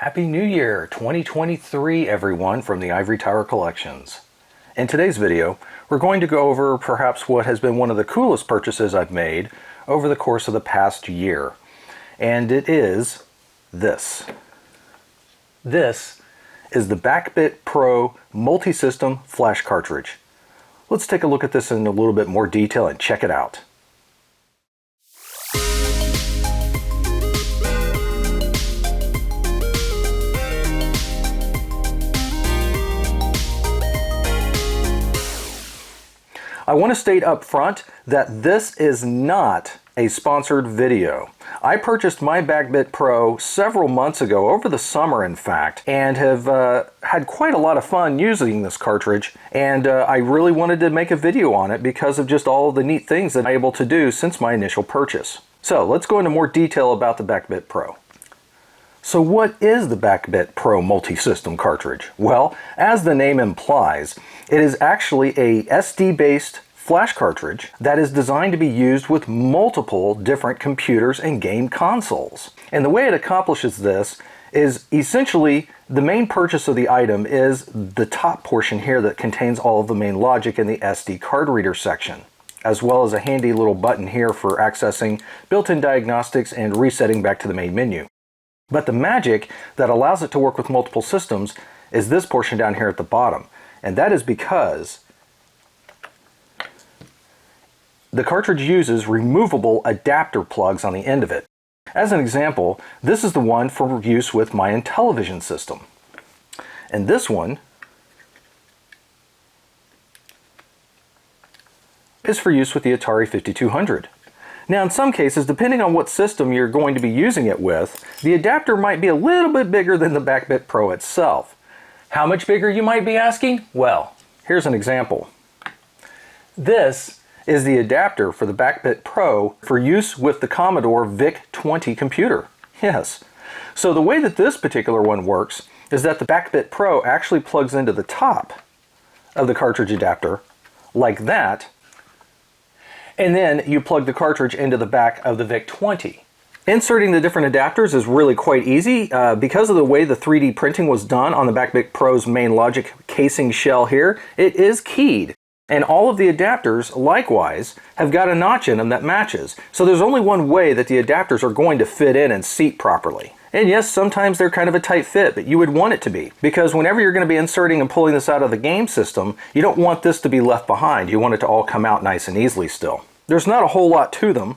Happy New Year 2023 everyone from the Ivory Tower Collections. In today's video, we're going to go over perhaps what has been one of the coolest purchases I've made over the course of the past year. And it is this. This is the BackBit Pro Multi-System flash cartridge. Let's take a look at this in a little bit more detail and check it out. I want to state up front that this is not a sponsored video. I purchased my BackBit Pro several months ago, over the summer in fact, and have had quite a lot of fun using this cartridge, and I really wanted to make a video on it because of just all of the neat things that I'm able to do since my initial purchase. So let's go into more detail about the BackBit Pro. So what is the BackBit Pro Multi-System cartridge? Well, as the name implies, it is actually a SD-based flash cartridge that is designed to be used with multiple different computers and game consoles. And the way it accomplishes this is essentially the main purchase of the item is the top portion here that contains all of the main logic in the SD card reader section, as well as a handy little button here for accessing built-in diagnostics and resetting back to the main menu. But the magic that allows it to work with multiple systems is this portion down here at the bottom. And that is because the cartridge uses removable adapter plugs on the end of it. As an example, this is the one for use with my Intellivision system. And this one is for use with the Atari 5200. Now in some cases, depending on what system you're going to be using it with, the adapter might be a little bit bigger than the BackBit Pro itself. How much bigger, you might be asking? Well, here's an example. This is the adapter for the BackBit Pro for use with the Commodore VIC-20 computer. Yes. So the way that this particular one works is that the BackBit Pro actually plugs into the top of the cartridge adapter like that, and then you plug the cartridge into the back of the VIC-20. Inserting the different adapters is really quite easy because of the way the 3D printing was done on the BackBit Pro's main logic casing shell here. It is keyed, and all of the adapters likewise have got a notch in them that matches. So there's only one way that the adapters are going to fit in and seat properly. And yes, sometimes they're kind of a tight fit, but you would want it to be, because whenever you're going to be inserting and pulling this out of the game system, you don't want this to be left behind. You want it to all come out nice and easily still. There's not a whole lot to them.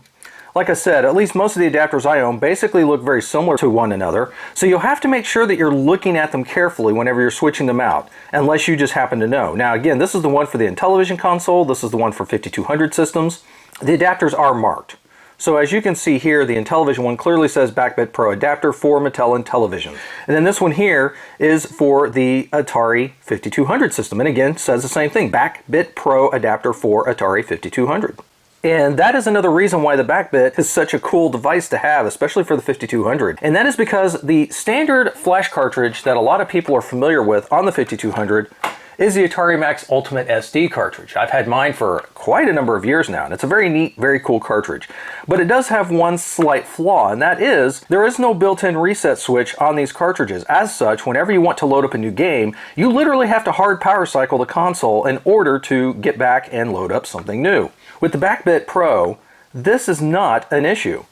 Like I said, at least most of the adapters I own basically look very similar to one another, so you'll have to make sure that you're looking at them carefully whenever you're switching them out, unless you just happen to know. Now again, this is the one for the Intellivision console, this is the one for 5200 systems. The adapters are marked. So as you can see here, the Intellivision one clearly says BackBit Pro adapter for Mattel Intellivision. And then this one here is for the Atari 5200 system, and again, says the same thing, BackBit Pro adapter for Atari 5200. And that is another reason why the BackBit is such a cool device to have, especially for the 5200. And that is because the standard flash cartridge that a lot of people are familiar with on the 5200 is the Atari Max Ultimate SD cartridge. I've had mine for quite a number of years now, and it's a very neat, very cool cartridge. But it does have one slight flaw, and that is there is no built-in reset switch on these cartridges. As such, whenever you want to load up a new game, you literally have to hard power cycle the console in order to get back and load up something new. With the BackBit Pro, this is not an issue.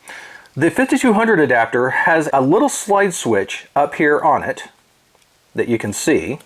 The 5200 adapter has a little slide switch up here on it that you can see.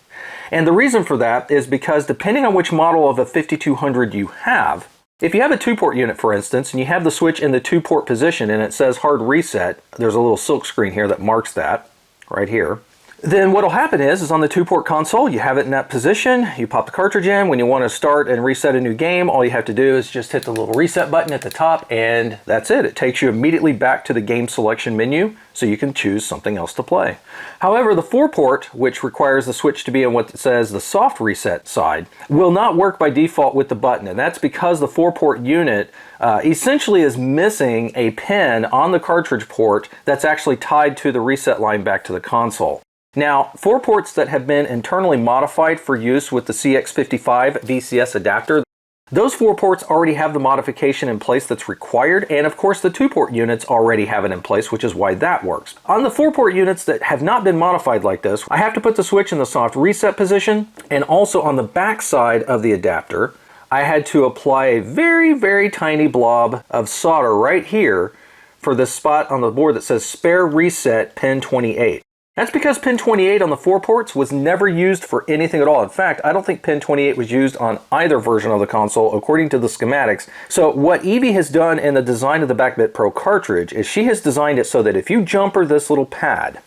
And the reason for that is because depending on which model of a 5200 you have, if you have a 2-port unit for instance, and you have the switch in the 2-port position and it says hard reset, there's a little silk screen here that marks that right here. Then what'll happen is on the 2-port console, you have it in that position, you pop the cartridge in. When you want to start and reset a new game, all you have to do is just hit the little reset button at the top, and that's it. It takes you immediately back to the game selection menu, so you can choose something else to play. However, the 4-port, which requires the switch to be on what says the soft reset side, will not work by default with the button, and that's because the 4-port unit essentially is missing a pin on the cartridge port that's actually tied to the reset line back to the console. Now, 4 ports that have been internally modified for use with the CX55 VCS adapter, Those 4 ports already have the modification in place that's required, and of course the 2-port units already have it in place, which is why that works. On the 4-port units that have not been modified like this, I have to put the switch in the soft reset position, and also on the back side of the adapter, I had to apply a very, very tiny blob of solder right here for this spot on the board that says spare reset pin 28. That's because pin 28 on the 4 ports was never used for anything at all. In fact, I don't think pin 28 was used on either version of the console according to the schematics. So what Evie has done in the design of the BackBit Pro cartridge is she has designed it so that if you jumper this little pad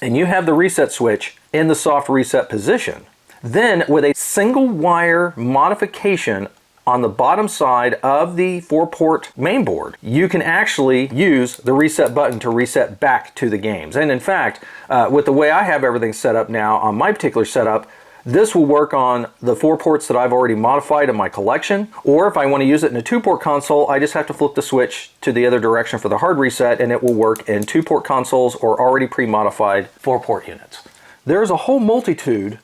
and you have the reset switch in the soft reset position, then with a single wire modification on the bottom side of the 4-port mainboard, you can actually use the reset button to reset back to the games. And in fact, with the way I have everything set up now on my particular setup, this will work on the 4 ports that I've already modified in my collection, or if I want to use it in a 2-port console, I just have to flip the switch to the other direction for the hard reset, and it will work in 2-port consoles or already pre-modified 4-port units. There's a whole multitude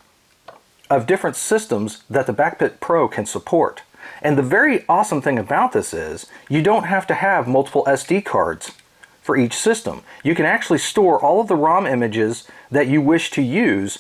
of different systems that the BackBit Pro can support. And the very awesome thing about this is you don't have to have multiple SD cards for each system. You can actually store all of the ROM images that you wish to use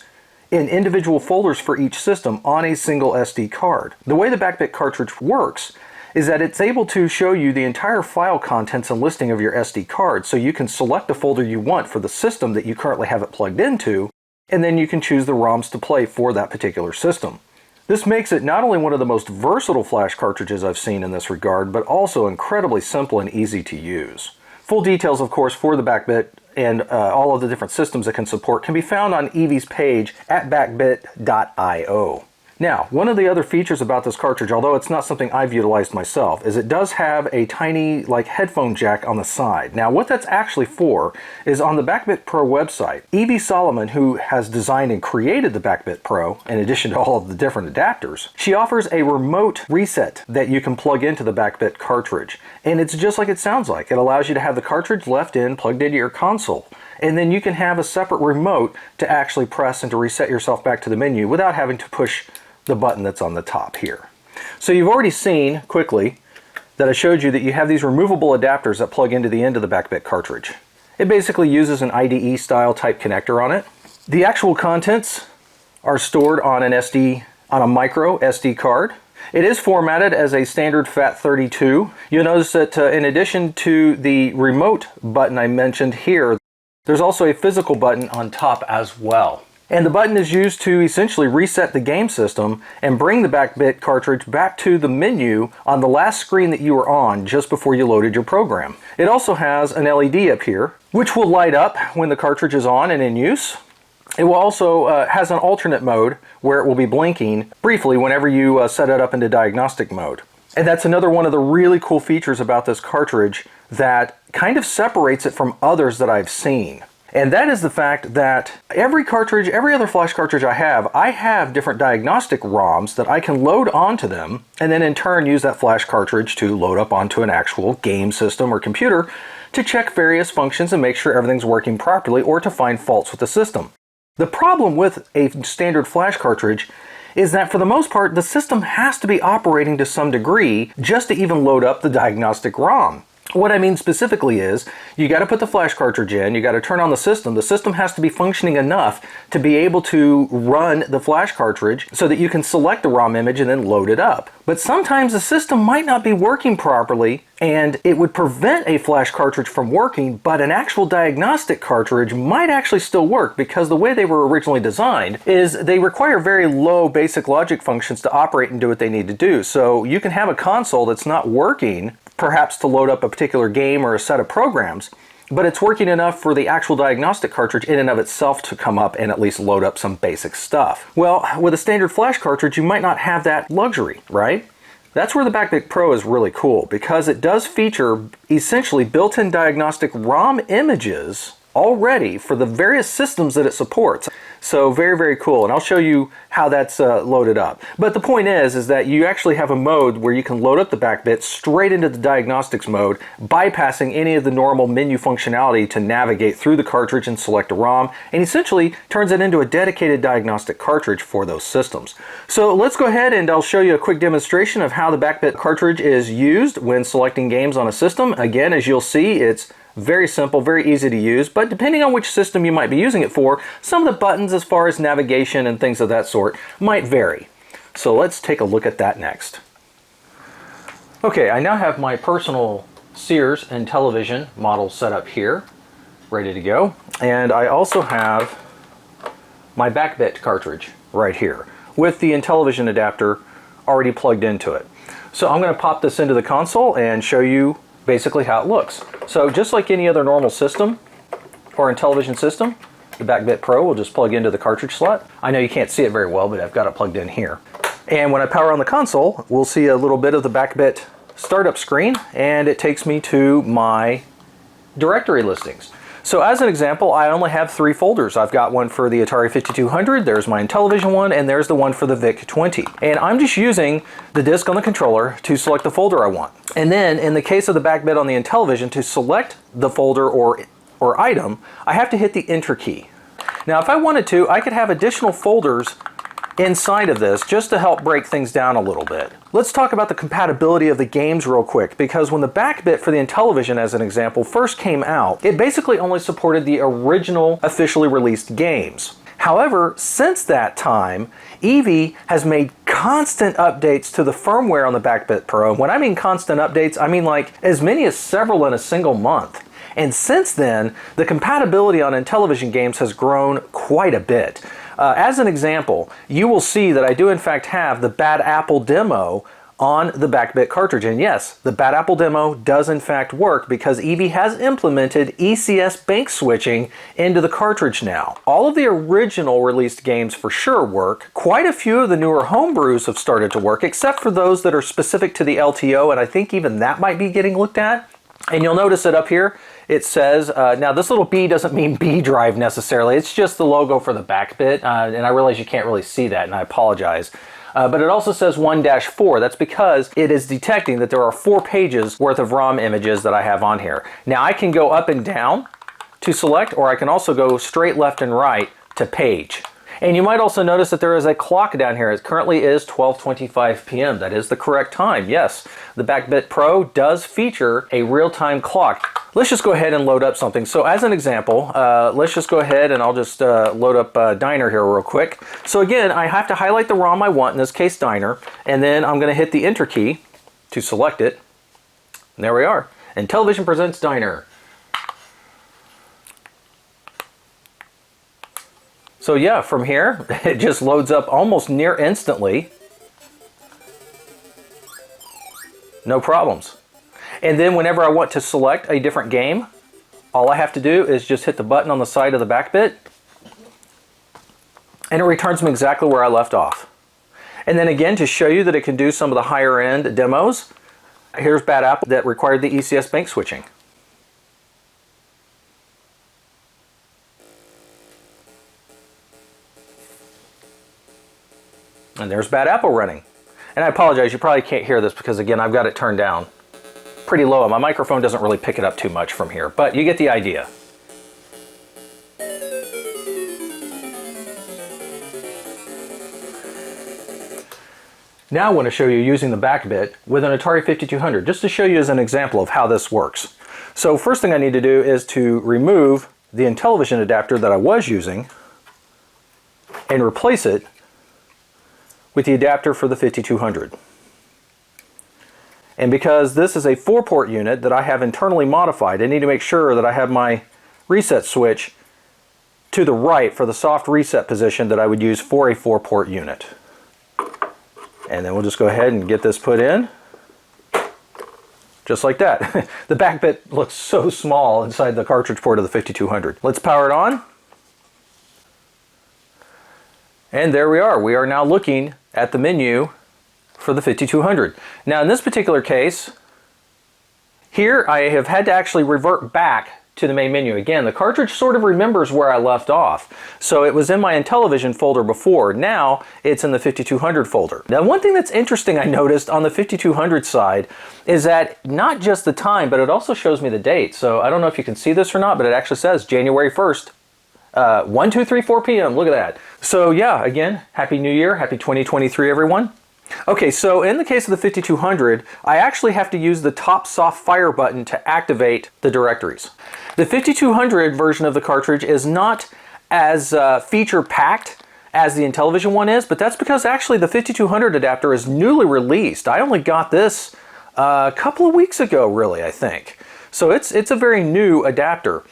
in individual folders for each system on a single SD card. The way the BackBit cartridge works is that it's able to show you the entire file contents and listing of your SD card, so you can select the folder you want for the system that you currently have it plugged into, and then you can choose the ROMs to play for that particular system. This makes it not only one of the most versatile flash cartridges I've seen in this regard, but also incredibly simple and easy to use. Full details, of course, for the BackBit and all of the different systems it can support can be found on Evie's page at backbit.io. Now, one of the other features about this cartridge, although it's not something I've utilized myself, is it does have a tiny headphone jack on the side. Now, what that's actually for is on the BackBit Pro website, Evie Solomon, who has designed and created the BackBit Pro, in addition to all of the different adapters, she offers a remote reset that you can plug into the BackBit cartridge. And it's just like it sounds like. It allows you to have the cartridge left in, plugged into your console. And then you can have a separate remote to actually press and to reset yourself back to the menu without having to push the button that's on the top here. So you've already seen quickly that I showed you that you have these removable adapters that plug into the end of the BackBit cartridge. It basically uses an IDE style type connector on it. The actual contents are stored on a micro SD card. It is formatted as a standard FAT32. You'll notice that in addition to the remote button I mentioned here, there's also a physical button on top as well. And the button is used to essentially reset the game system and bring the BackBit cartridge back to the menu on the last screen that you were on just before you loaded your program. It also has an LED up here, which will light up when the cartridge is on and in use. It will also has an alternate mode where it will be blinking briefly whenever you set it up into diagnostic mode. And that's another one of the really cool features about this cartridge that kind of separates it from others that I've seen. And that is the fact that every other flash cartridge I have different diagnostic ROMs that I can load onto them and then in turn use that flash cartridge to load up onto an actual game system or computer to check various functions and make sure everything's working properly or to find faults with the system. The problem with a standard flash cartridge is that for the most part the system has to be operating to some degree just to even load up the diagnostic ROM. What I mean specifically is, you got to put the flash cartridge in, you got to turn on the system. The system has to be functioning enough to be able to run the flash cartridge so that you can select the ROM image and then load it up. But sometimes the system might not be working properly and it would prevent a flash cartridge from working, but an actual diagnostic cartridge might actually still work because the way they were originally designed is they require very low basic logic functions to operate and do what they need to do. So you can have a console that's not working perhaps to load up a particular game or a set of programs, but it's working enough for the actual diagnostic cartridge in and of itself to come up and at least load up some basic stuff. Well, with a standard flash cartridge, you might not have that luxury, right? That's where the BackBit Pro is really cool because it does feature essentially built-in diagnostic ROM images already for the various systems that it supports. So very, very cool. And I'll show you how that's loaded up. But the point is that you actually have a mode where you can load up the BackBit straight into the diagnostics mode, bypassing any of the normal menu functionality to navigate through the cartridge and select a ROM, and essentially turns it into a dedicated diagnostic cartridge for those systems. So let's go ahead and I'll show you a quick demonstration of how the BackBit cartridge is used when selecting games on a system. Again, as you'll see, it's very simple, very easy to use, but depending on which system you might be using it for, some of the buttons as far as navigation and things of that sort might vary. So let's take a look at that next. Okay, I now have my personal Sears Intellivision model set up here, ready to go. And I also have my BackBit cartridge right here with the Intellivision adapter already plugged into it. So I'm going to pop this into the console and show you basically how it looks. So just like any other normal system or Intellivision system, the BackBit Pro will just plug into the cartridge slot. I know you can't see it very well, but I've got it plugged in here. And when I power on the console, we'll see a little bit of the BackBit startup screen, and it takes me to my directory listings. So as an example, I only have 3 folders. I've got one for the Atari 5200, there's my Intellivision one, and there's the one for the VIC-20. And I'm just using the disc on the controller to select the folder I want. And then in the case of the BackBit on the Intellivision, to select the folder or item, I have to hit the Enter key. Now if I wanted to, I could have additional folders inside of this just to help break things down a little bit. Let's talk about the compatibility of the games real quick, because when the BackBit for the Intellivision, as an example, first came out, it basically only supported the original officially released games. However, since that time, Ivory has made constant updates to the firmware on the BackBit Pro. When I mean constant updates, I mean like as many as several in a single month. And since then, the compatibility on Intellivision games has grown quite a bit. As an example, you will see that I do in fact have the Bad Apple demo on the BackBit cartridge. And yes, the Bad Apple demo does in fact work because Ivory has implemented ECS bank switching into the cartridge now. All of the original released games for sure work. Quite a few of the newer homebrews have started to work, except for those that are specific to the LTO, and I think even that might be getting looked at. And you'll notice that up here, it says, now this little B doesn't mean B drive necessarily, it's just the logo for the BackBit, and I realize you can't really see that, and I apologize. But it also says 1-4. That's because it is detecting that there are 4 pages worth of ROM images that I have on here. Now I can go up and down to select, or I can also go straight left and right to page. And you might also notice that there is a clock down here. It currently is 12:25 p.m. That is the correct time. Yes, the BackBit Pro does feature a real-time clock. Let's just go ahead and load up something. So as an example, let's just go ahead and I'll just load up Diner here real quick. So again, I have to highlight the ROM I want, in this case Diner, and then I'm going to hit the Enter key to select it. And there we are. Intellivision presents Diner. So yeah, from here, it just loads up almost near instantly. No problems. And then whenever I want to select a different game, all I have to do is just hit the button on the side of the BackBit, and it returns me exactly where I left off. And then again, to show you that it can do some of the higher end demos, here's Bad Apple that required the ECS bank switching. And there's Bad Apple running. And I apologize, you probably can't hear this because again, I've got it turned down pretty low. My microphone doesn't really pick it up too much from here, but you get the idea. Now I want to show you using the BackBit with an Atari 5200, just to show you as an example of how this works. So first thing I need to do is to remove the Intellivision adapter that I was using and replace it with the adapter for the 5200. And because this is a 4-port unit that I have internally modified, I need to make sure that I have my reset switch to the right for the soft reset position that I would use for a 4-port unit. And then we'll just go ahead and get this put in. Just like that. The BackBit looks so small inside the cartridge port of the 5200. Let's power it on. And there we are. We are now looking at the menu for the 5200. Now in this particular case, here I have had to actually revert back to the main menu. Again, the cartridge sort of remembers where I left off. So it was in my Intellivision folder before. Now it's in the 5200 folder. Now, one thing that's interesting I noticed on the 5200 side is that not just the time, but it also shows me the date. So I don't know if you can see this or not, but it actually says January 1st. 1, 2, 3, 4 p.m. Look at that. So yeah, again, Happy New Year. Happy 2023, everyone. Okay, so in the case of the 5200, I actually have to use the top soft fire button to activate the directories. The 5200 version of the cartridge is not as feature-packed as the Intellivision one is, but that's because actually the 5200 adapter is newly released. I only got this a couple of weeks ago, really, I think. So it's a very new adapter.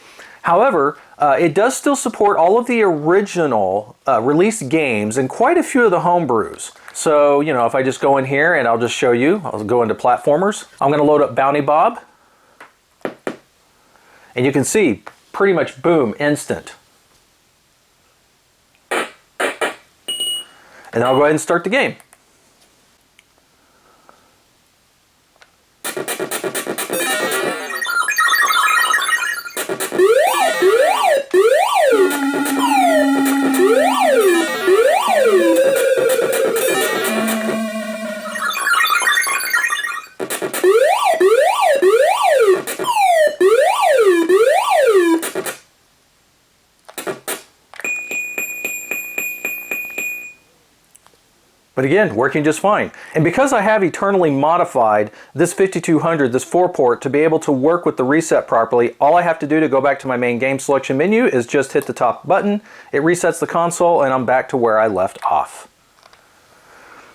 However, it does still support all of the original released games and quite a few of the homebrews. So, you know, if I just go in here and I'll just show you, I'll go into platformers. I'm going to load up Bounty Bob. And you can see, pretty much boom, instant. And I'll go ahead and start the game. But again, working just fine. And because I have eternally modified this 5200, this 4-port, to be able to work with the reset properly, all I have to do to go back to my main game selection menu is just hit the top button. It resets the console and I'm back to where I left off.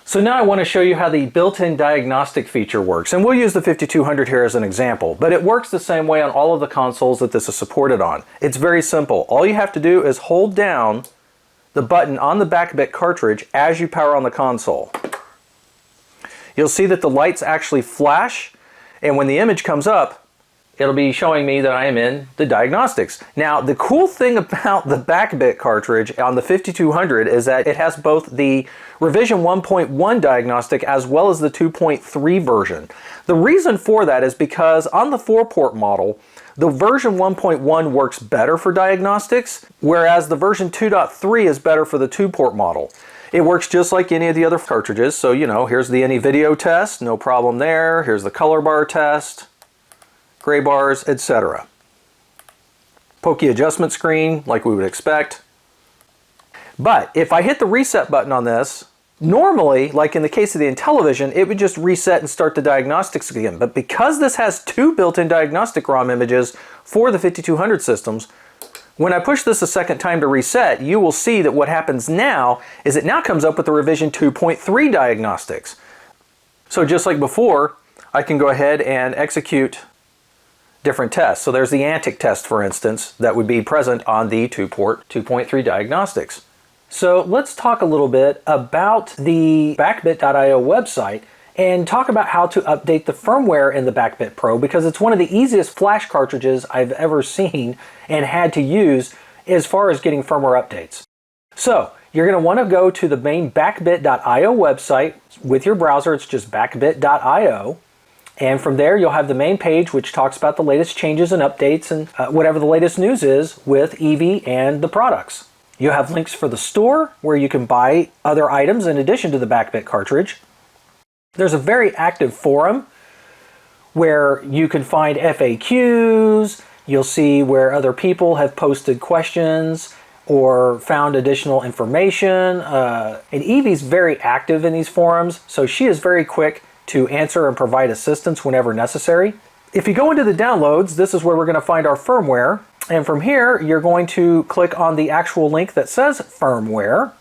So now I want to show you how the built-in diagnostic feature works. And we'll use the 5200 here as an example, but it works the same way on all of the consoles that this is supported on. It's very simple. All you have to do is hold down the button on the BackBit cartridge as you power on the console. You'll see that the lights actually flash, and when the image comes up, it'll be showing me that I am in the diagnostics. Now, the cool thing about the BackBit cartridge on the 5200 is that it has both the revision 1.1 diagnostic as well as the 2.3 version. The reason for that is because on the 4-port model, the version 1.1 works better for diagnostics, whereas the version 2.3 is better for the 2-port model. It works just like any of the other cartridges, so you know, here's the any video test, no problem there. Here's the color bar test, gray bars, etc. Pokey adjustment screen, like we would expect. But if I hit the reset button on this, normally, like in the case of the Intellivision, it would just reset and start the diagnostics again. But because this has 2 built-in diagnostic ROM images for the 5200 systems, when I push this a second time to reset, you will see that what happens now is it now comes up with the revision 2.3 diagnostics. So just like before, I can go ahead and execute different tests. So there's the Antic test, for instance, that would be present on the 2-port 2.3 diagnostics. So let's talk a little bit about the BackBit.io website and talk about how to update the firmware in the BackBit Pro, because it's one of the easiest flash cartridges I've ever seen and had to use as far as getting firmware updates. So you're going to want to go to the main BackBit.io website with your browser. It's just BackBit.io. And from there, you'll have the main page, which talks about the latest changes and updates and whatever the latest news is with Eevee and the products. You have links for the store where you can buy other items in addition to the BackBit cartridge. There's a very active forum where you can find FAQs. You'll see where other people have posted questions or found additional information. And Eevee's very active in these forums, so she is very quick to answer and provide assistance whenever necessary. If you go into the downloads, this is where we're going to find our firmware. And from here, you're going to click on the actual link that says firmware.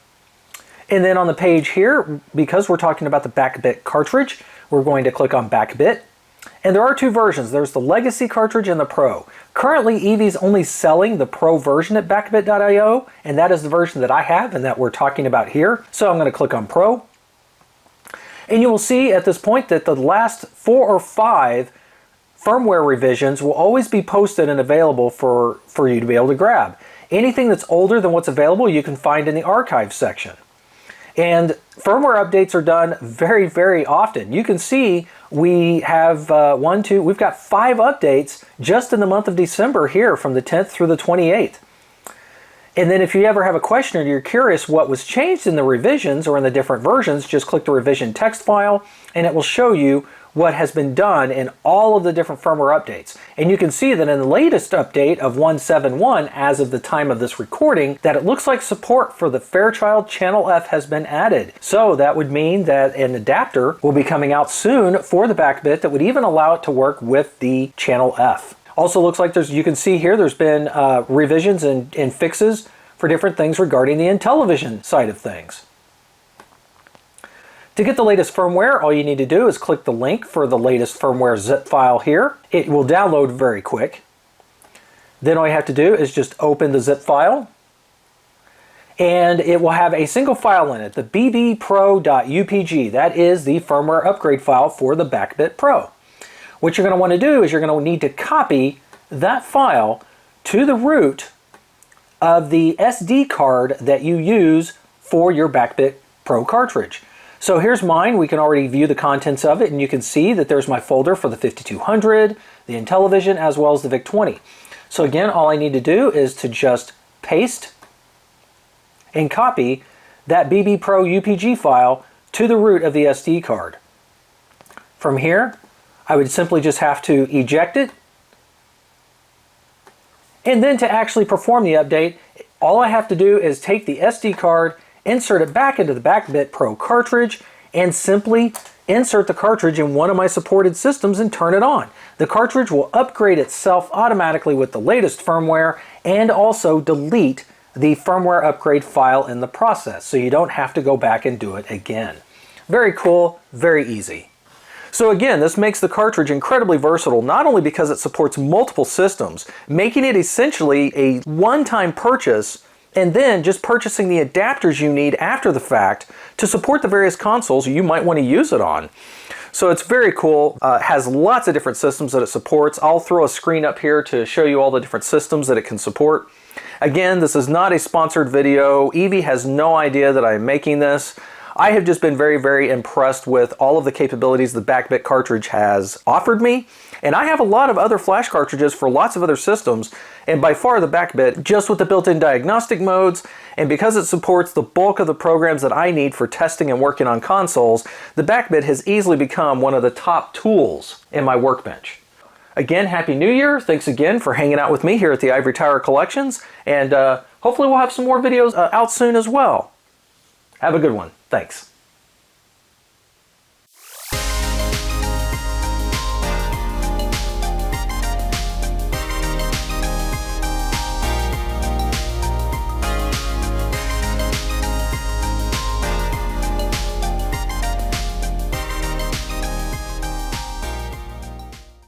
And then on the page here, because we're talking about the BackBit cartridge, we're going to click on BackBit. And there are 2 versions. There's the Legacy cartridge and the Pro. Currently, Eevee's only selling the Pro version at BackBit.io, and that is the version that I have and that we're talking about here. So I'm going to click on Pro. And you will see at this point that the last 4 or 5 firmware revisions will always be posted and available for you to be able to grab. Anything that's older than what's available you can find in the archive section. And firmware updates are done very, very often. You can see we have we've got 5 updates just in the month of December here from the 10th through the 28th. And then if you ever have a question or you're curious what was changed in the revisions or in the different versions, just click the revision text file and it will show you what has been done in all of the different firmware updates. And you can see that in the latest update of 171, as of the time of this recording, that it looks like support for the Fairchild Channel F has been added. So that would mean that an adapter will be coming out soon for the BackBit that would even allow it to work with the Channel F. Also looks like you can see here there's been revisions and fixes for different things regarding the Intellivision side of things. To get the latest firmware, all you need to do is click the link for the latest firmware zip file here. It will download very quick. Then all you have to do is just open the zip file, and it will have a single file in it, the bbpro.upg. That is the firmware upgrade file for the BackBit Pro. What you're going to want to do is you're going to need to copy that file to the root of the SD card that you use for your BackBit Pro cartridge. So here's mine. We can already view the contents of it, and you can see that there's my folder for the 5200, the Intellivision, as well as the VIC-20. So again, all I need to do is to just paste and copy that BB Pro UPG file to the root of the SD card. From here, I would simply just have to eject it. And then to actually perform the update, all I have to do is take the SD card, insert it back into the BackBit Pro cartridge, and simply insert the cartridge in one of my supported systems and turn it on. The cartridge will upgrade itself automatically with the latest firmware and also delete the firmware upgrade file in the process, so you don't have to go back and do it again. Very cool, very easy. So again, this makes the cartridge incredibly versatile, not only because it supports multiple systems, making it essentially a one-time purchase, and then just purchasing the adapters you need after the fact to support the various consoles you might want to use it on. So it's very cool. It has lots of different systems that it supports. I'll throw a screen up here to show you all the different systems that it can support. Again, this is not a sponsored video. Evie has no idea that I'm making this. I have just been very, very impressed with all of the capabilities the BackBit cartridge has offered me. And I have a lot of other flash cartridges for lots of other systems, and by far the BackBit, just with the built-in diagnostic modes, and because it supports the bulk of the programs that I need for testing and working on consoles, the BackBit has easily become one of the top tools in my workbench. Again, Happy New Year. Thanks again for hanging out with me here at the Ivory Tower Collections, and hopefully we'll have some more videos out soon as well. Have a good one. Thanks.